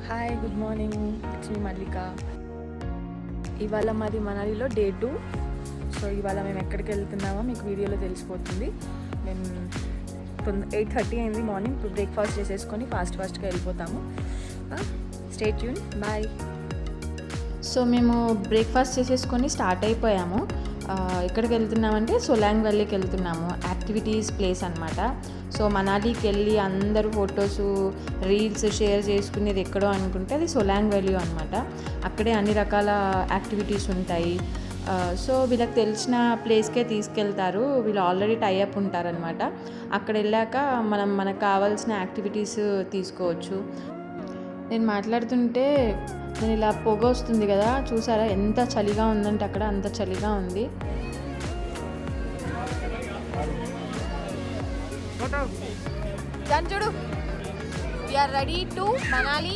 Hi, good morning. It's me Mallika. ఇవాళ మాది మనాలిలో day 2. So ఇవాళ మేము ఎక్కడికి వెళ్తున్నామో మీకు వీడియోలో తెలిసిపోతుంది. మేము 8:30 అయింది మార్నింగ్. ఇప్పుడు బ్రేక్ఫాస్ట్ చేసేసుకొని ఫాస్ట్గా వెళ్ళిపోతాము. Stay tune. బాయ్. సో మేము బ్రేక్ఫాస్ట్ చేసేసుకొని స్టార్ట్ అయిపోయాము. ఎక్కడికి వెళ్తున్నామంటే సోలాంగ్ వ్యాలీకి వెళ్తున్నాము. యాక్టివిటీస్ ప్లేస్ అనమాట. సో మనాలికి వెళ్ళి అందరూ ఫొటోస్ రీల్స్ షేర్ చేసుకునేది ఎక్కడో అనుకుంటే అది సోలాంగ్ వ్యాలీ అనమాట. అక్కడే అన్ని రకాల యాక్టివిటీస్ ఉంటాయి. సో వీళ్ళకి తెలిసిన ప్లేస్కే తీసుకెళ్తారు. వీళ్ళు ఆల్రెడీ టైఅప్ ఉంటారనమాట. అక్కడ వెళ్ళాక మనకు కావాల్సిన యాక్టివిటీస్ తీసుకోవచ్చు. నేను మాట్లాడుతుంటే నేను ఇలా పొగ వస్తుంది కదా, చూసారా ఎంత చలిగా ఉందంటే అక్కడ అంత చలిగా ఉంది. చూడు, వీఆర్ రెడీ టు మనాలి.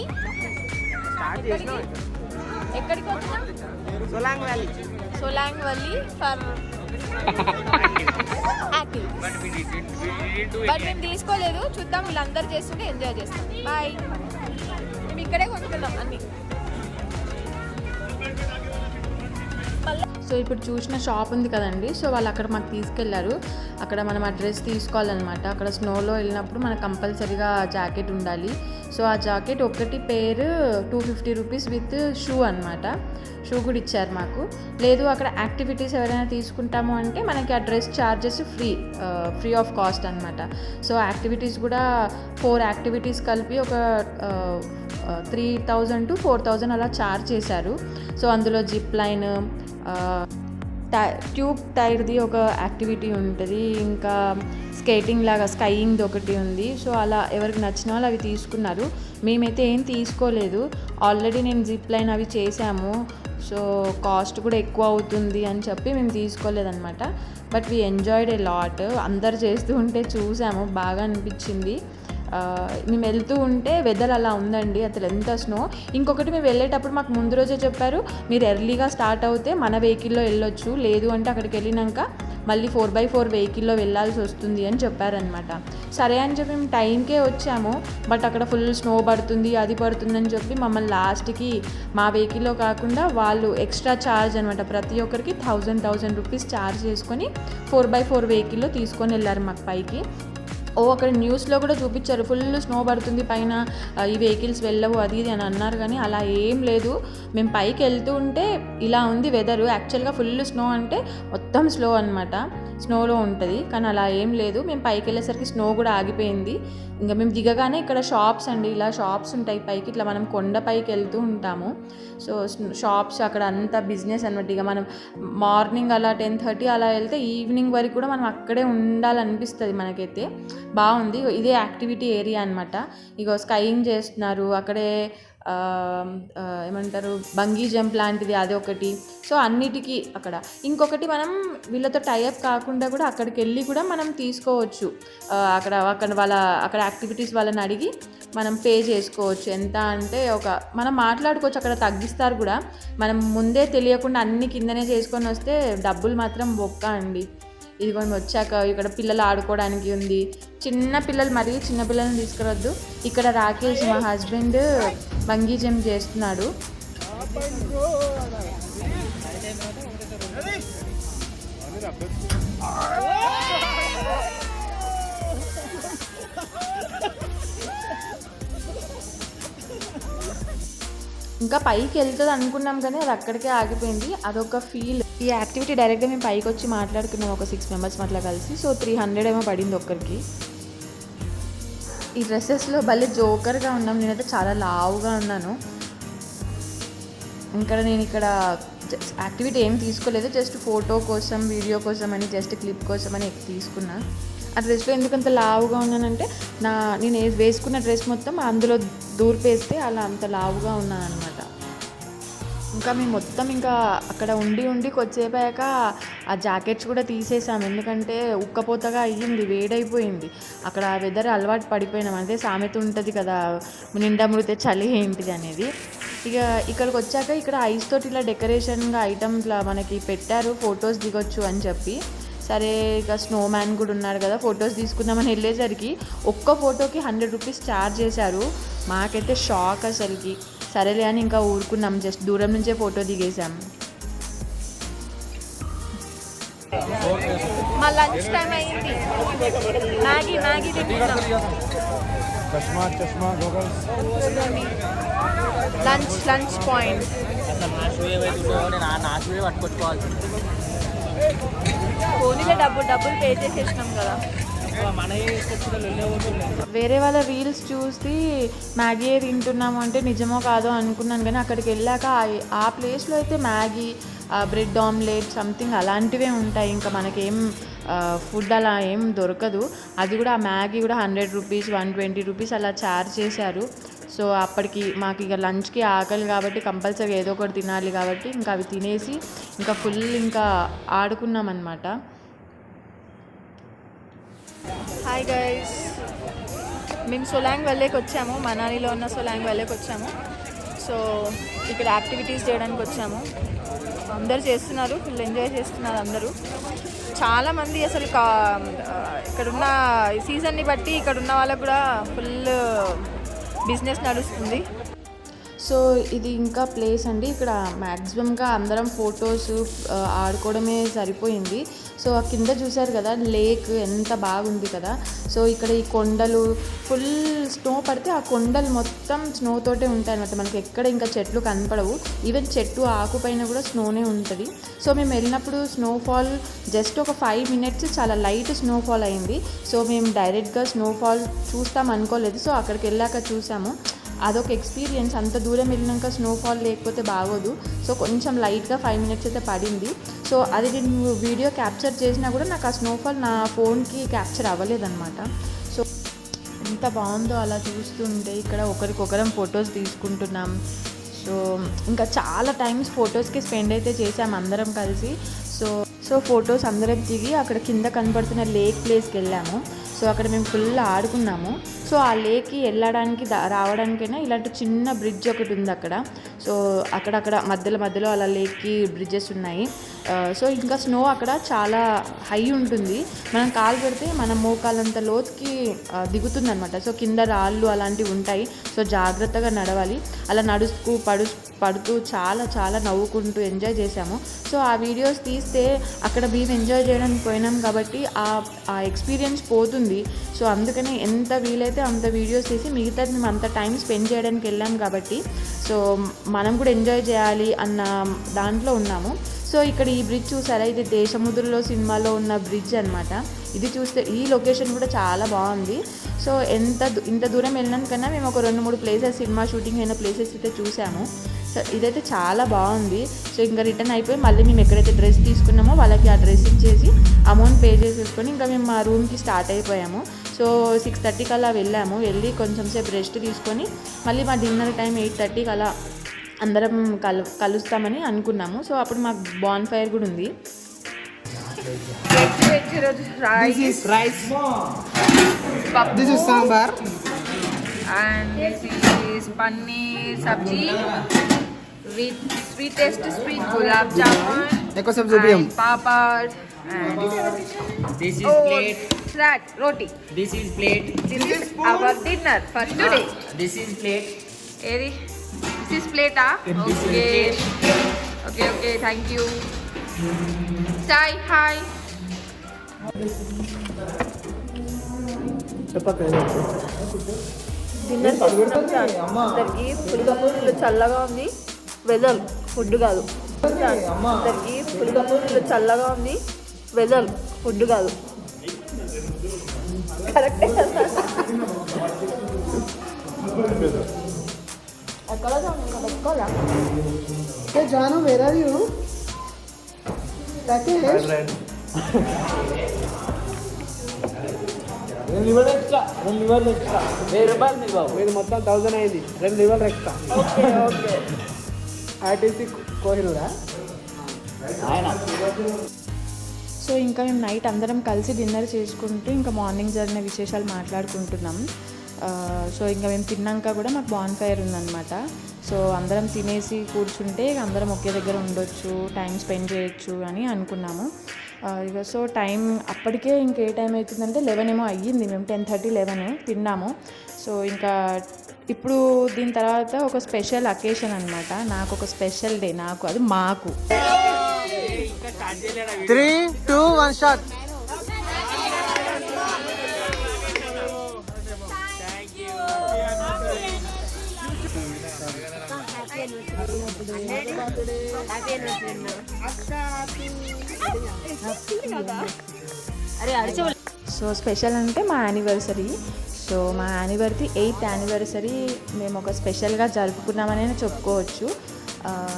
ఎక్కడికి వచ్చినాం? Solang valley for active. But మేము తీసుకోలేదు, చూద్దాం. వీళ్ళందరూ చేస్తుంటే ఎంజాయ్ చేస్తాం. బాయ్. మేము ఇక్కడే కొనుక్కుందాం అన్ని. సో ఇప్పుడు చూసిన షాప్ ఉంది కదండి, సో వాళ్ళు అక్కడ మాకు తీసుకెళ్లారు. అక్కడ మనం ఆ డ్రెస్ తీసుకోవాలన్నమాట. అక్కడ స్నోలో వెళ్ళినప్పుడు మనకు కంపల్సరీగా జాకెట్ ఉండాలి. సో ఆ జాకెట్ ఒకటి పేరు 250 రూపీస్ విత్ షూ అనమాట. షూ కూడా ఇచ్చారు మాకు. లేదు అక్కడ యాక్టివిటీస్ ఎవరైనా తీసుకుంటాము అంటే మనకి ఆ dress charges free of cost అనమాట. సో యాక్టివిటీస్ కూడా 4 యాక్టివిటీస్ కలిపి ఒక 3,000 to 4,000 అలా ఛార్జ్ చేశారు. సో అందులో జిప్ లైన్, ట్యూబ్ టైర్ది ఒక యాక్టివిటీ ఉంటుంది, ఇంకా స్కేటింగ్ లాగా స్కైయింగ్ది ఒకటి ఉంది. సో అలా ఎవరికి నచ్చిన వాళ్ళు అవి తీసుకున్నారు. మేమైతే ఏం తీసుకోలేదు. ఆల్రెడీ నేను జిప్ లైన్ అవి చేసాము. సో కాస్ట్ కూడా ఎక్కువ అవుతుంది అని చెప్పి మేము తీసుకోలేదన్నమాట. But we enjoyed a lot. అందరు చేస్తూ ఉంటే చూసాము, బాగా అనిపించింది. మేము వెళ్తూ ఉంటే వెదర్ అలా ఉందండి, అసలు ఎంత స్నో. ఇంకొకటి మేము వెళ్ళేటప్పుడు మాకు ముందు రోజే చెప్పారు, మీరు ఎర్లీగా స్టార్ట్ అవుతే మన వెహికల్లో వెళ్ళొచ్చు, లేదు అంటే అక్కడికి వెళ్ళినాక మళ్ళీ 4x4 వెహికల్లో వెళ్ళాల్సి వస్తుంది అని చెప్పారనమాట. సరే అని చెప్పి మేము టైంకే వచ్చాము. బట్ అక్కడ ఫుల్ స్నో పడుతుంది, అది పడుతుందని చెప్పి మమ్మల్ని లాస్ట్కి మా వెహికల్లో కాకుండా వాళ్ళు ఎక్స్ట్రా ఛార్జ్ అనమాట, ప్రతి ఒక్కరికి 1,000 రూపీస్ ఛార్జ్ చేసుకొని 4x4 వెహికల్లో తీసుకొని వెళ్ళారు మాకు పైకి. అక్కడ న్యూస్లో కూడా చూపించారు, ఫుల్ స్నో పడుతుంది పైన, ఈ వెహికల్స్ వెళ్ళవు అది ఇది అని అన్నారు. కానీ అలా ఏం లేదు. మేము పైకి వెళ్తూ ఉంటే ఇలా ఉంది వెదరు. యాక్చువల్గా ఫుల్ స్నో అంటే మొత్తం స్లో అనమాట, స్నోలో ఉంటుంది. కానీ అలా ఏం లేదు. మేము పైకి వెళ్ళేసరికి స్నో కూడా ఆగిపోయింది. ఇంకా మేము దిగగానే ఇక్కడ షాప్స్ అండి, ఇలా షాప్స్ ఉంటాయి పైకి. ఇట్లా మనం కొండ పైకి వెళ్తూ ఉంటాము. సో షాప్స్ అక్కడ అంతా బిజినెస్ అనమాట. ఇక మనం మార్నింగ్ అలా 10:30 అలా వెళ్తే ఈవినింగ్ వరకు కూడా మనం అక్కడే ఉండాలనిపిస్తుంది మనకైతే. బాగుంది. ఇదే యాక్టివిటీ ఏరియా అనమాట. ఇగో స్కైయింగ్ చేస్తున్నారు అక్కడే, ఏమంటారు బంగీ జంప్ లాంటిది అది ఒకటి. సో అన్నిటికీ అక్కడ. ఇంకొకటి మనం వీళ్ళతో టైఅప్ కాకుండా కూడా అక్కడికి వెళ్ళి కూడా మనం తీసుకోవచ్చు. అక్కడ యాక్టివిటీస్ వాళ్ళని అడిగి మనం పే చేసుకోవచ్చు. ఎంత అంటే మనం మాట్లాడుకోవచ్చు, అక్కడ తగ్గిస్తారు కూడా. మనం ముందే తెలియకుండా అన్ని కిందనే చేసుకొని వస్తే డబ్బులు మాత్రం బొక్క అండి. ఇదిగోండి వచ్చాక ఇక్కడ పిల్లలు ఆడుకోవడానికి ఉంది. చిన్న పిల్లలు, మరీ చిన్న పిల్లల్ని తీసుకురొద్దు. ఇక్కడ రాకేష్ మా హస్బెండ్ బంగీ జంప్ చేస్తున్నాడు. ఇంకా పైకి వెళ్తుంది అనుకున్నాం కానీ అది అక్కడికే ఆగిపోయింది. అదొక ఫీల్. ఈ యాక్టివిటీ డైరెక్ట్గా మేము పైకి వచ్చి మాట్లాడుకున్నాం, ఒక 6 మెంబర్స్ అట్లా కలిసి. సో 300 ఏమో పడింది ఒక్కరికి. ఈ డ్రెస్సెస్లో భలే జోకర్గా ఉన్నాం. నేనైతే చాలా లావుగా ఉన్నాను. నేను ఇక్కడ యాక్టివిటీ ఏం తీసుకోలేదు, జస్ట్ ఫోటో కోసం వీడియో కోసం అని, జస్ట్ క్లిప్ కోసం అని తీసుకున్నా. ఆ డ్రెస్లో ఎందుకంత లావుగా ఉన్నానంటే నేను వేసుకున్న డ్రెస్ మొత్తం అందులో దూర్పేస్తే అలా అంత లావుగా ఉన్నాను అనమాట. ఇంకా మేము మొత్తం ఇంకా అక్కడ ఉండి కొద్దిసేపాక ఆ జాకెట్స్ కూడా తీసేసాము. ఎందుకంటే ఉక్కపోతగా అయ్యింది, వేడైపోయింది. అక్కడ వెదర్ అలవాటు పడిపోయినాం. అంటే సామెత ఉంటుంది కదా, నిండా ముడితే చలి ఏంటిది అనేది. ఇక ఇక్కడికి వచ్చాక ఇక్కడ ఐస్ తోటి ఇలా డెకరేషన్గా ఐటమ్స్లా మనకి పెట్టారు, ఫొటోస్ దిగొచ్చు అని చెప్పి. సరే ఇక స్నో మ్యాన్ కూడా ఉన్నాడు కదా, ఫొటోస్ తీసుకుందామని వెళ్ళేసరికి ఒక్క ఫోటోకి 100 రూపీస్ ఛార్జ్ చేశారు. మాకైతే షాక్ అసలుకి. సరేలే అని ఇంకా ఊరుకున్నాం, జస్ట్ దూరం నుంచే ఫోటో దిగేసాం. మా లంచ్ టైం అయింది. మ్యాగీ తింటున్నాం. Lunch point. ఫోన్లో డబ్బులు పే చేసేసినాం కదా. వేరే వాళ్ళ రీల్స్ చూసి మ్యాగీ తింటున్నాము అంటే నిజమో కాదో అనుకున్నాను, కానీ అక్కడికి వెళ్ళాక ఆ ప్లేస్లో అయితే మ్యాగీ, బ్రెడ్ ఆమ్లెట్ సంథింగ్ అలాంటివే ఉంటాయి. ఇంకా మనకేం ఫుడ్ అలా ఏం దొరకదు. అది కూడా ఆ మ్యాగీ కూడా 100 రూపీస్ 120 రూపీస్ అలా ఛార్జ్ చేశారు. సో అప్పటికి మాకు ఇక లంచ్కి ఆకలి కాబట్టి కంపల్సరీ ఏదో ఒకటి తినాలి కాబట్టి ఇంకా అవి తినేసి ఇంకా ఫుల్ ఇంకా ఆడుకున్నాం అన్నమాట. హాయ్ గైస్, మేము సోలాంగ్ వ్యాలీకి వచ్చాము. మనాలిలో ఉన్న సోలాంగ్ వ్యాలీకి వచ్చాము. సో ఇక్కడ యాక్టివిటీస్ చేయడానికి వచ్చాము. అందరూ చేస్తున్నారు, ఫుల్ ఎంజాయ్ చేస్తున్నారు అందరూ. చాలామంది అసలు ఇక్కడున్న సీజన్ని బట్టి ఇక్కడున్న వాళ్ళకు కూడా ఫుల్ బిజినెస్ నడుస్తుంది. సో ఇది ఇంకా ప్లేస్ అండి. ఇక్కడ మ్యాక్సిమంగా అందరం ఫొటోస్ ఆడుకోవడమే సరిపోయింది. సో ఆ కింద చూసారు కదా లేక్ ఎంత బాగుంది కదా. సో ఇక్కడ ఈ కొండలు ఫుల్ స్నో పడితే ఆ కొండలు మొత్తం స్నోతోటే ఉంటాయి అన్నమాట. మనకి ఎక్కడ ఇంకా చెట్లు కనపడవు. ఈవెన్ చెట్టు ఆకుపైన కూడా స్నోనే ఉంటుంది. సో మేము వెళ్ళినప్పుడు స్నోఫాల్ జస్ట్ ఒక 5 minutes చాలా లైట్ స్నోఫాల్ అయింది. సో మేము డైరెక్ట్గా స్నోఫాల్ చూస్తాం అనుకోలేదు. సో అక్కడికి వెళ్ళాక చూసాము. అదొక ఎక్స్పీరియన్స్. అంత దూరం వెళ్ళినాక స్నోఫాల్ లేకపోతే బాగోదు. సో కొంచెం లైట్గా 5 minutes అయితే పడింది. సో అది నేను వీడియో క్యాప్చర్ చేసినా కూడా నాకు ఆ స్నోఫాల్ నా ఫోన్కి క్యాప్చర్ అవ్వలేదన్నమాట. సో ఎంత బాగుందో అలా చూస్తుంటే. ఇక్కడ ఒకరికొకరం ఫొటోస్ తీసుకుంటున్నాం. సో ఇంకా చాలా టైమ్స్ ఫొటోస్కి స్పెండ్ అయితే చేసాం అందరం కలిసి. సో ఫొటోస్ అందరం దిగి అక్కడ కింద కనపడుతున్న లేక్ ప్లేస్కి వెళ్ళాము. సో అక్కడ మేము ఫుల్ ఆడుకున్నాము. సో ఆ లేక్కి వెళ్ళడానికి రావడానికైనా ఇలాంటి చిన్న బ్రిడ్జ్ ఒకటి ఉంది అక్కడ. సో అక్కడక్కడ మధ్యలో అలా లేక్కి బ్రిడ్జెస్ ఉన్నాయి. సో ఇంకా స్నో అక్కడ చాలా హై ఉంటుంది. మనం కాలు పెడితే మన మోకాలంత లోతుకి దిగుతుందనమాట. సో కింద రాళ్ళు అలాంటివి ఉంటాయి. సో జాగ్రత్తగా నడవాలి. అలా నడుస్తూ పడుతూ చాలా నవ్వుకుంటూ ఎంజాయ్ చేసాము. సో ఆ వీడియోస్ తీస్తే అక్కడ మేము ఎంజాయ్ చేయడానికి పోయినాం కాబట్టి ఆ ఎక్స్పీరియన్స్ పోతుంది. సో అందుకని ఎంత వీలైతే అంత వీడియోస్ తీసి మిగతాది మేము అంత టైం స్పెండ్ చేయడానికి వెళ్ళాం కాబట్టి సో మనం కూడా ఎంజాయ్ చేయాలి అన్న దాంట్లో ఉన్నాము. సో ఇక్కడ ఈ బ్రిడ్జ్ చూసారా, ఇది దేశముద్రలో సినిమాలో ఉన్న బ్రిడ్జ్ అనమాట. ఇది చూస్తే ఈ లొకేషన్ కూడా చాలా బాగుంది. సో ఇంత దూరం వెళ్ళినాకన్నా మేము ఒక 2-3 ప్లేసెస్ సినిమా షూటింగ్ అయిన ప్లేసెస్ అయితే చూసాము. సో ఇదైతే చాలా బాగుంది. సో ఇంకా రిటర్న్ అయిపోయి మళ్ళీ మేము ఎక్కడైతే డ్రెస్ తీసుకున్నామో వాళ్ళకి ఆ డ్రెస్ ఇచ్చేసి అమౌంట్ పే చేసేసుకొని ఇంకా మేము మా రూమ్కి స్టార్ట్ అయిపోయాము. సో 6:30కి అలా వెళ్ళి కొంచెం సేపు రెస్ట్ తీసుకొని మళ్ళీ మా డిన్నర్ టైం 8:30కి అలా అందరం కలుస్తామని అనుకున్నాము. సో అప్పుడు మాకు బాన్ ఫైర్ కూడా ఉంది. This is sambar and this is paneer sabji with sweetest sweet gulab jamun eko sabzi bhi hum papad and This is plate. that roti. This is plate. This is our dinner for today. This is plate. Eri, this is plate okay, thank you. Say hi. Dinner అందరికి full చల్లగా ఉంది weather, food కాదు. అందరికి full చల్లగా ఉంది weather, food కాదు. కరెక్టే కదా. Hey Janu, where are you? Rakesh? Liver extra. ₹1000 మీ బాబు. మీరు మొత్తం 1000 అయింది. 2 లివర్లు ఎక్స్ట్రా. ఓకే ఆర్టీసీ కోహినూరా. ఆయన సో ఇంకా మేము నైట్ అందరం కలిసి డిన్నర్ చేసుకుంటూ ఇంకా మార్నింగ్ జరిగిన విశేషాలు మాట్లాడుకుంటున్నాం. సో ఇంకా మేము తిన్నాక కూడా మాకు బాన్ ఫైర్ ఉందన్నమాట. సో అందరం తినేసి కూర్చుంటే అందరం ఒకే దగ్గర ఉండొచ్చు, టైం స్పెండ్ చేయొచ్చు అని అనుకున్నాము. ఇక సో టైం అప్పటికే ఇంకే టైం అవుతుందంటే 11 ఏమో అయ్యింది. మేము 10:30, 11 తిన్నాము. సో ఇంకా ఇప్పుడు దీని తర్వాత ఒక స్పెషల్ అకేషన్ అనమాట. నాకు ఒక స్పెషల్ డే, నాకు అది మాకు. 3, 2, 1 షాట్. సో స్పెషల్ అంటే మా యానివర్సరీ. సో మా యానివర్సరీ 8th యానివర్సరీ మేము ఒక స్పెషల్గా జరుపుకున్నామని చెప్పుకోవచ్చు.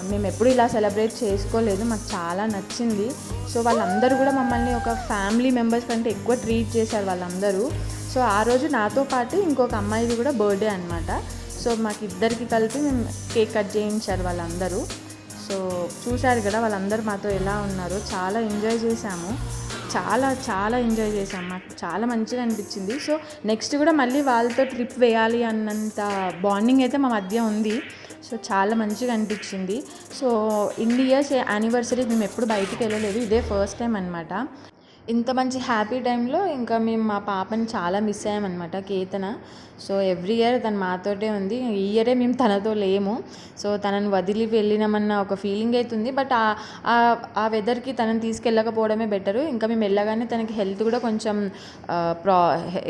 మేము ఎప్పుడు ఇలా సెలబ్రేట్ చేసుకోలేదు, మాకు చాలా నచ్చింది. సో వాళ్ళందరూ కూడా మమ్మల్ని ఒక ఫ్యామిలీ మెంబర్స్ కంటే ఎక్కువ ట్రీట్ చేశారు వాళ్ళందరూ. సో ఆ రోజు నాతో పాటు ఇంకొక అమ్మాయిది కూడా బర్త్డే అనమాట. సో మాకు ఇద్దరికి కలిపి మేము కేక్ కట్ చేయించారు వాళ్ళందరూ. సో చూశారు కదా వాళ్ళందరూ మాతో ఎలా ఉన్నారో, చాలా ఎంజాయ్ చేశాము, చాలా చాలా ఎంజాయ్ చేసాం, మాకు చాలా మంచిగా అనిపించింది. సో నెక్స్ట్ కూడా మళ్ళీ వాళ్ళతో ట్రిప్ వేయాలి అన్నంత బాండింగ్ అయితే మా మధ్య ఉంది. సో చాలా మంచిగా అనిపించింది. సో ఇన్ని ఇయర్స్ యానివర్సరీ మేము ఎప్పుడు బయటికి వెళ్ళలేదు, ఇదే ఫస్ట్ టైం అనమాట. ఇంత మంచి హ్యాపీ టైంలో ఇంకా మేము మా పాపని చాలా miss అయ్యామన్నమాట, Ketana. So every year తను మాతోటే ఉంది, ఈ ఇయరే మేము తనతో లేము. సో తనని వదిలి వెళ్ళినామన్న ఒక ఫీలింగ్ అవుతుంది. బట్ ఆ వెదర్కి తనని తీసుకెళ్ళకపోవడమే బెటరు. ఇంకా మేము వెళ్ళగానే తనకి హెల్త్ కూడా కొంచెం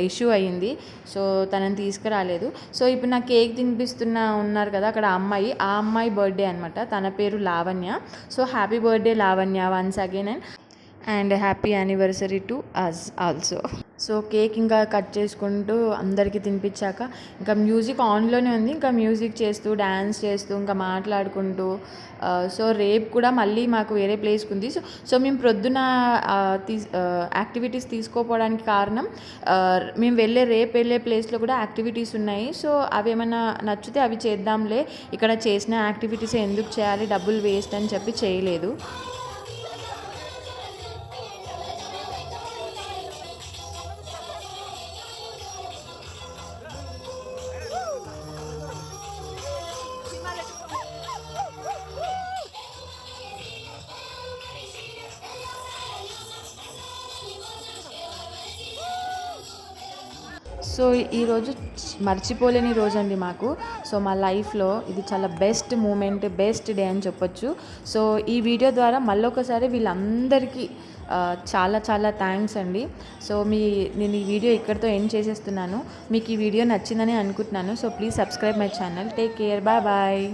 ఇష్యూ అయ్యింది. సో తనని తీసుకురాలేదు. సో ఇప్పుడు నా కేక్ ఉన్నారు కదా అక్కడ ఆ అమ్మాయి బర్త్డే అనమాట. తన పేరు Lavanya. So happy birthday Lavanya once again, and happy anniversary to us also. So cake ఇంకా కట్ చేసుకుంటూ అందరికీ తినిపించాక ఇంకా మ్యూజిక్ ఆన్లోనే ఉంది. ఇంకా మ్యూజిక్ చేస్తూ డ్యాన్స్ చేస్తూ ఇంకా మాట్లాడుకుంటూ, సో రేపు కూడా మళ్ళీ మాకు వేరే ప్లేస్కి ఉంది. సో మేము ప్రొద్దున యాక్టివిటీస్ తీసుకోపోవడానికి కారణం, మేము రేపు వెళ్ళే ప్లేస్లో కూడా యాక్టివిటీస్ ఉన్నాయి. సో అవి ఏమైనా నచ్చితే అవి చేద్దాంలే, ఇక్కడ చేసిన యాక్టివిటీస్ ఎందుకు చేయాలి, డబ్బులు వేస్ట్ అని చెప్పి చేయలేదు. సో ఈరోజు మర్చిపోలేని రోజు అండి మాకు. సో మా లైఫ్లో ఇది చాలా బెస్ట్ మూమెంట్, బెస్ట్ డే అని చెప్పొచ్చు. సో ఈ వీడియో ద్వారా మళ్ళొకసారి వీళ్ళందరికీ చాలా చాలా థ్యాంక్స్ అండి. సో నేను ఈ వీడియో ఇక్కడితో ఎండ్ చేసేస్తున్నాను. మీకు ఈ వీడియో నచ్చిందని అనుకుంటున్నాను. So please subscribe my channel. Take care, bye bye.